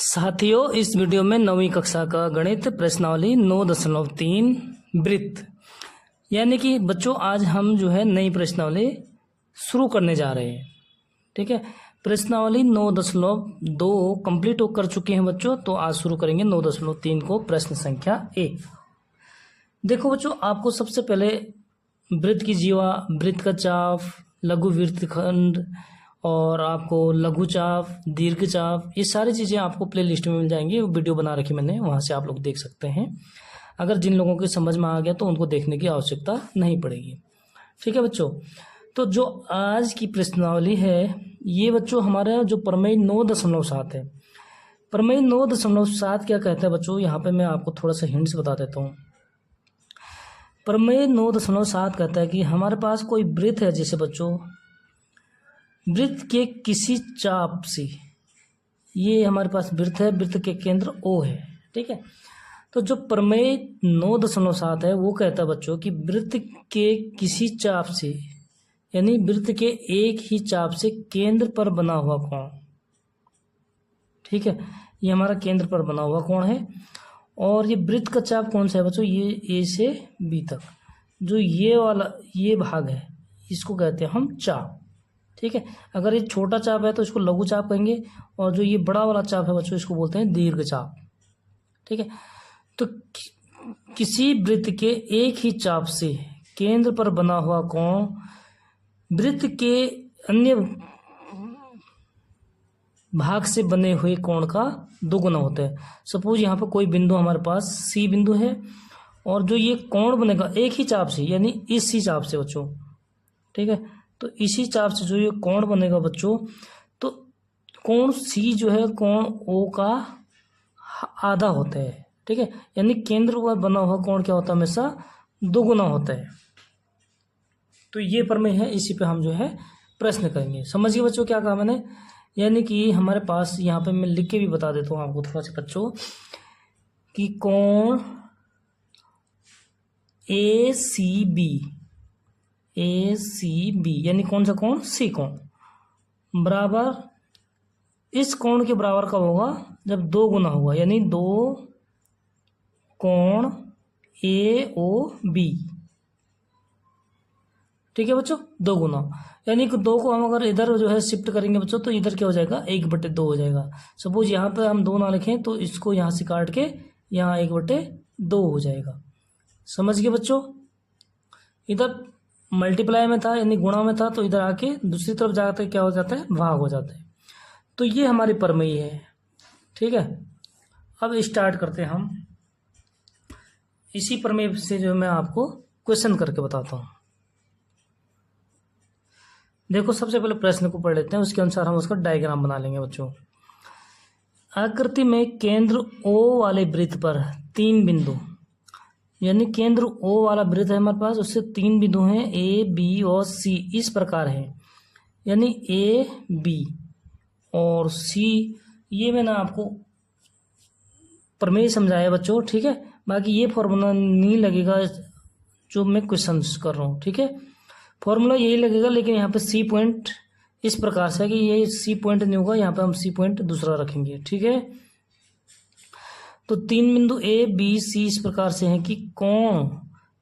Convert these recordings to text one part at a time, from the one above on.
साथियों, इस वीडियो में 9वीं कक्षा का गणित प्रश्नावली 9.3 वृत्त यानी कि बच्चों आज हम जो है नई प्रश्नावली शुरू करने जा रहे हैं। ठीक है, प्रश्नावली 9.2 कंप्लीट कर चुके हैं बच्चों, तो आज शुरू करेंगे 9.3 को। प्रश्न संख्या 1। देखो बच्चों, आपको सबसे पहले वृत्त की जीवा, वृत्त का चाप, लघु वृत्तखंड और आपको लघु चाप, दीर्घ चाप, ये सारी चीज़ें आपको प्ले लिस्ट में मिल जाएंगी। वीडियो बना रखी मैंने, वहाँ से आप लोग देख सकते हैं। अगर जिन लोगों के समझ में आ गया तो उनको देखने की आवश्यकता नहीं पड़ेगी। ठीक है बच्चों, तो जो आज की प्रश्नावली है ये बच्चों हमारा जो प्रमेय 9.7 है। प्रमेय 9.7 क्या कहता है बच्चों, यहाँ पे मैं आपको थोड़ा सा हिंट्स बता देता हूँ। प्रमेय 9.7 कहता है कि हमारे पास कोई वृत्त है, जैसे बच्चों वृत्त के किसी चाप से, ये हमारे पास वृत्त है, वृत्त के केंद्र O है। ठीक है, तो जो प्रमेय 9.7 है वो कहता है बच्चों कि वृत्त के किसी चाप से, यानी वृत्त के एक ही चाप से केंद्र पर बना हुआ कोण, ठीक है, ये हमारा केंद्र पर बना हुआ कोण है। और ये वृत्त का चाप कौन सा है बच्चों, ये A से B तक, जो ये वाला ये भाग है इसको कहते हैं हम चाप। ठीक है, अगर ये छोटा चाप है तो इसको लघु चाप कहेंगे, और जो ये बड़ा वाला चाप है बच्चों इसको बोलते हैं दीर्घ चाप। ठीक है, तो किसी वृत्त के एक ही चाप से केंद्र पर बना हुआ कोण वृत्त के अन्य भाग से बने हुए कोण का दोगुना होता है। सपोज यहाँ पर कोई बिंदु हमारे पास C बिंदु है, और जो ये कोण बनेगा एक ही चाप से, यानी इसी चाप से बच्चों, ठीक है, तो इसी चाप से जो ये कोण बनेगा बच्चों, तो कोण C जो है कोण O का आधा होता है। ठीक है, यानी केंद्र पर बना हुआ कोण क्या होता है, हमेशा दोगुना होता है। तो ये प्रमेय है, इसी पे हम जो है प्रश्न करेंगे। समझिए बच्चों क्या कहा मैंने, यानी कि हमारे पास यहाँ पे मैं लिख के भी बता देता हूँ आपको थोड़ा सा बच्चों, कि कोण ACB यानी कौन सा कोण, C कोण बराबर, इस कोण के बराबर कब होगा, जब दो गुना होगा, यानी दो कोण AOB। ठीक है बच्चों, दो गुना, यानी कि दो को हम अगर इधर जो है शिफ्ट करेंगे बच्चों, तो इधर क्या हो जाएगा, 1/2 हो जाएगा। सपोज यहाँ पे हम 2 ना लिखें तो इसको यहाँ से काट के यहाँ 1/2 हो जाएगा। समझ गए बच्चों, इधर मल्टीप्लाई में था यानी गुणा में था, तो इधर आके दूसरी तरफ जाकर क्या हो जाता है, भाग हो जाता है। तो ये हमारी प्रमेय है। ठीक है, अब स्टार्ट करते हैं हम। इसी प्रमेय से जो मैं आपको क्वेश्चन करके बताता हूँ। देखो, सबसे पहले प्रश्न को पढ़ लेते हैं, उसके अनुसार हम उसका डायग्राम बना लेंगे बच्चों। आकृति में केंद्र O वाले वृत्त पर 3 बिंदु, यानी केंद्र O वाला वृत्त है हमारे पास, उससे 3 बिंदु हैं A, B और C, इस प्रकार है। यानी A, B और C, ये मैंने आपको प्रमेय समझाया बच्चों। ठीक है, बाकी ये फॉर्मूला नहीं लगेगा जो मैं क्वेश्चन कर रहा हूँ। ठीक है, फॉर्मूला यही लगेगा, लेकिन यहाँ पे C पॉइंट इस प्रकार से है कि ये C पॉइंट नहीं होगा, यहाँ पे हम C पॉइंट दूसरा रखेंगे। ठीक है, तो 3 बिंदु A, B, C इस प्रकार से हैं कि कोण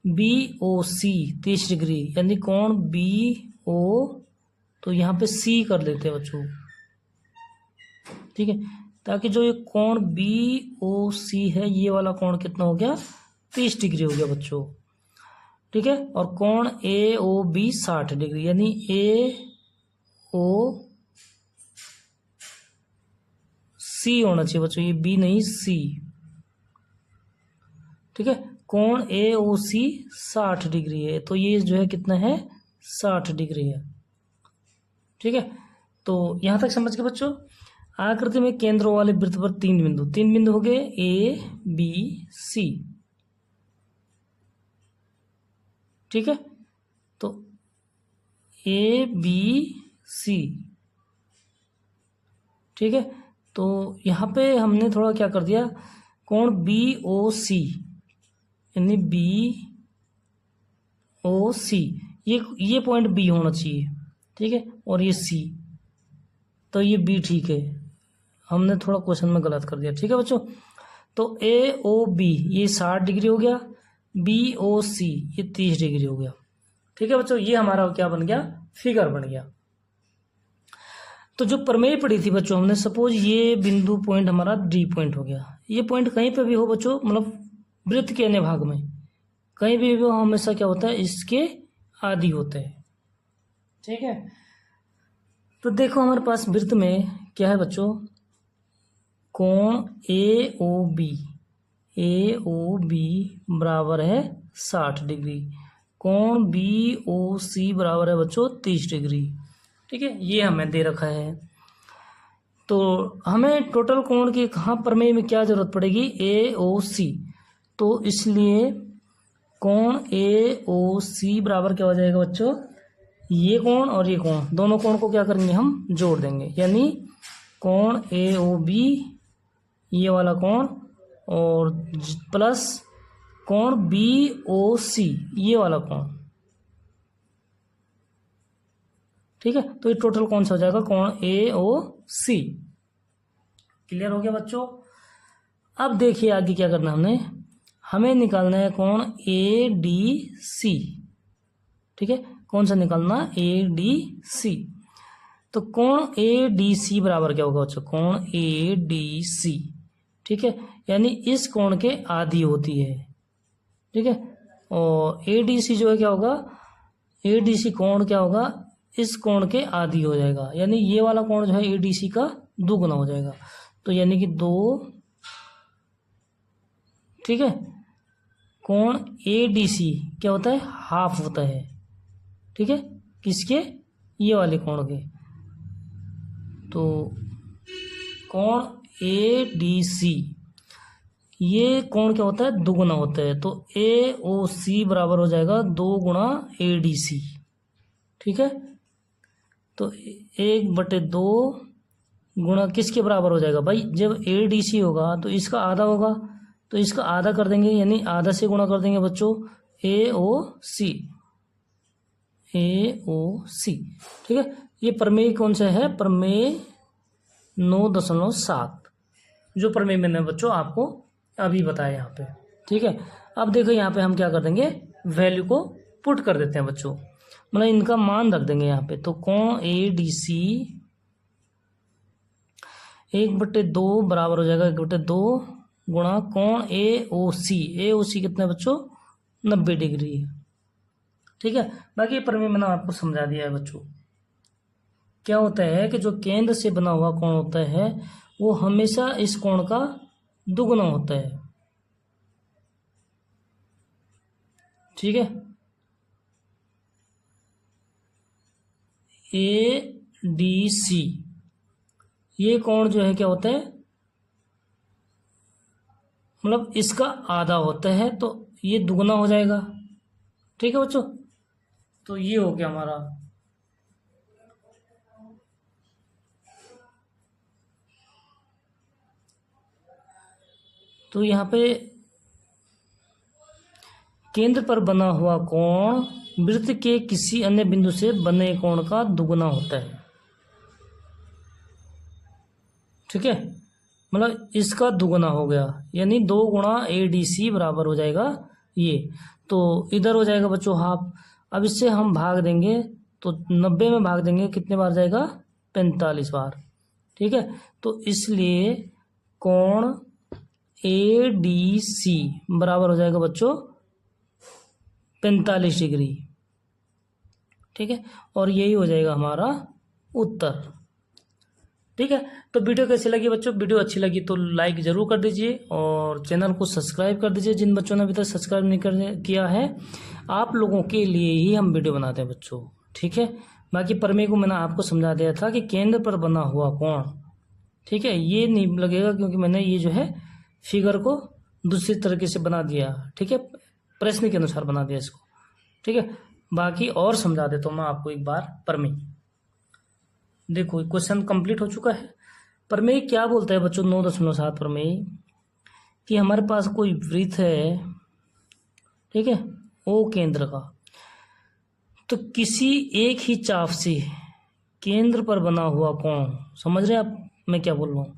BOC 30 डिग्री, यानी कोण BO, तो यहाँ पे C कर लेते हैं बच्चों। ठीक है, ताकि जो ये कोण BOC है, ये वाला कोण कितना हो गया, 30 डिग्री हो गया बच्चों। ठीक है, और कोण AOB 60 डिग्री, यानी AOC होना चाहिए बच्चों, ये B नहीं C। ठीक है, कोण AOC 60 डिग्री है, तो ये जो है कितना है, 60 डिग्री है। ठीक है, तो यहां तक समझ के बच्चों। आकृति में केंद्र वाले वृत्त पर 3 बिंदु हो गए A, B, C। ठीक है, तो A, B, C। ठीक है, तो यहाँ पे हमने थोड़ा क्या कर दिया, कोण BOC यानी BOC, ये पॉइंट B होना चाहिए। ठीक है, और ये C, तो ये B ठीक है, हमने थोड़ा क्वेश्चन में गलत कर दिया, ठीक है बच्चों। तो AOB ये 60 डिग्री हो गया, BOC ये 30 डिग्री हो गया, ठीक है बच्चों। ये हमारा क्या बन गया, फिगर बन गया। तो जो प्रमेय पड़ी थी बच्चों हमने, सपोज ये बिंदु पॉइंट हमारा D पॉइंट हो गया, ये पॉइंट कहीं पे भी हो बच्चों, मतलब वृत्त के अन्य भाग में कहीं भी हो, हमेशा क्या होता है, इसके आदि होते हैं, ठीक है। तो देखो हमारे पास वृत्त में क्या है बच्चों, कोण AOB बराबर है 60 डिग्री, कोण BOC बराबर है बच्चों 30 डिग्री, ठीक है। ये हमें दे रखा है। तो हमें टोटल कोण की कहाँ प्रमेय में क्या जरूरत पड़ेगी, AOC। तो इसलिए कोण AOC बराबर क्या हो जाएगा बच्चों, ये कोण और ये कोण, दोनों कोण को क्या करेंगे हम, जोड़ देंगे, यानी कोण AOB ये वाला कोण और प्लस कोण BOC ये वाला कोण, ठीक है। तो ये टोटल कौन सा हो जाएगा, कोण AOC। क्लियर हो गया बच्चों। अब देखिए आगे क्या करना है, हमें निकालना है कोण ADC, ठीक है। कौन सा निकालना, ADC। तो कोण ADC बराबर क्या होगा बच्चों, कोण ADC, ठीक है, यानी इस कोण के आधी होती है, ठीक है। और ADC जो है क्या होगा, ADC कोण क्या होगा, इस कोण के आधी हो जाएगा, यानी ये वाला कोण जो है ADC का दुगुना हो जाएगा। तो यानी कि 2, ठीक है, कोण ADC क्या होता है, हाफ होता है, ठीक है, किसके, ये वाले कोण के। तो कोण ADC ये कोण क्या होता है, दुगुना होता है। तो AOC बराबर हो जाएगा 2 गुणा ADC, ठीक है। तो 1/2 गुणा किसके बराबर हो जाएगा भाई, जब ADC होगा तो इसका आधा होगा, तो इसका आधा कर देंगे, यानी आधा से गुणा कर देंगे बच्चों AOC, ठीक है। ये प्रमेय कौन सा है, प्रमेय 9.7, जो प्रमेय मैंने बच्चों आपको अभी बताया यहाँ पे, ठीक है। अब देखो यहाँ पे हम क्या कर देंगे, वैल्यू को पुट कर देते हैं बच्चों, मतलब इनका मान रख देंगे यहाँ पे। तो कोण ADC 1/2 बराबर हो जाएगा 1/2 गुणा कोण AOC कितना है बच्चों, 90 डिग्री है, ठीक है। बाकी ये प्रमेय मैंने आपको समझा दिया है बच्चों। क्या होता है कि जो केंद्र से बना हुआ कोण होता है वो हमेशा इस कोण का दुगुना होता है, ठीक है। ADC ये कोण जो है क्या होता है, मतलब इसका आधा होता है, तो ये दुगुना हो जाएगा, ठीक है बच्चों। तो ये हो गया हमारा, तो यहाँ पे केंद्र पर बना हुआ कोण वृत्त के किसी अन्य बिंदु से बने कोण का दुगुना होता है, ठीक है, मतलब इसका दुगुना हो गया, यानी 2 गुणा ADC बराबर हो जाएगा ये। तो इधर हो जाएगा बच्चों हाफ। अब इससे हम भाग देंगे, तो 90 में भाग देंगे, कितने बार जाएगा, 45 बार, ठीक है। तो इसलिए कोण ADC बराबर हो जाएगा बच्चों 45 डिग्री, ठीक है। और यही हो जाएगा हमारा उत्तर, ठीक है। तो वीडियो कैसी लगी बच्चों, वीडियो अच्छी लगी तो लाइक ज़रूर कर दीजिए और चैनल को सब्सक्राइब कर दीजिए, जिन बच्चों ने अभी तक सब्सक्राइब नहीं किया है। आप लोगों के लिए ही हम वीडियो बनाते हैं बच्चों, ठीक है। बाकी प्रमेय को मैंने आपको समझा दिया था कि केंद्र पर बना हुआ कोण, ठीक है, ये नहीं लगेगा क्योंकि मैंने ये जो है फिगर को दूसरी तरीके से बना दिया, ठीक है, प्रश्न के अनुसार बना दिया इसको, ठीक है। बाकी और समझा देता हूँ मैं आपको एक बार प्रमेय। देखो क्वेश्चन कंप्लीट हो चुका है। प्रमेय क्या बोलता है बच्चों, 9.7 प्रमेय कि हमारे पास कोई वृत्त है, ठीक है, ओ केंद्र का, तो किसी एक ही चाप से केंद्र पर बना हुआ कोण, समझ रहे हैं आप मैं क्या बोल रहा हूँ,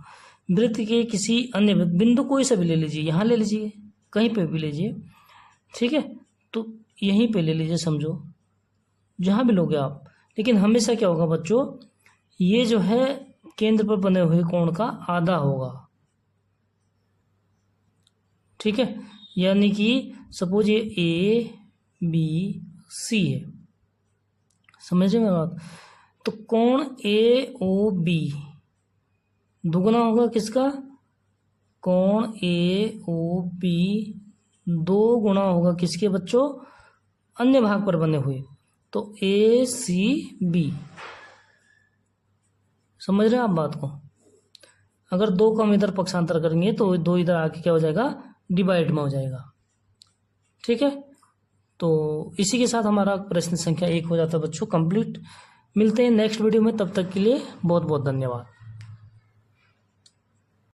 वृत्त के किसी अन्य बिंदु कोई सा भी ले लीजिए, यहाँ ले लीजिए, कहीं पे भी लीजिए, ठीक है, तो यहीं पे ले लीजिए, समझो जहाँ भी लोगे आप। लेकिन हमेशा क्या होगा बच्चों, ये जो है केंद्र पर बने हुए कोण का आधा होगा, ठीक है। यानी कि सपोज ये ए बी सी है, समझे मेरी बात। तो कोण ए ओ बी दुगना होगा किसका, कोण ए ओ बी दो गुना होगा किसके बच्चों, अन्य भाग पर बने हुए, तो ए सी बी। समझ रहे हैं आप बात को। अगर दो को हम इधर पक्षांतर करेंगे तो दो इधर आके क्या हो जाएगा, डिवाइड में हो जाएगा, ठीक है। तो इसी के साथ हमारा प्रश्न संख्या 1 हो जाता है बच्चों कंप्लीट। मिलते हैं नेक्स्ट वीडियो में, तब तक के लिए बहुत बहुत धन्यवाद।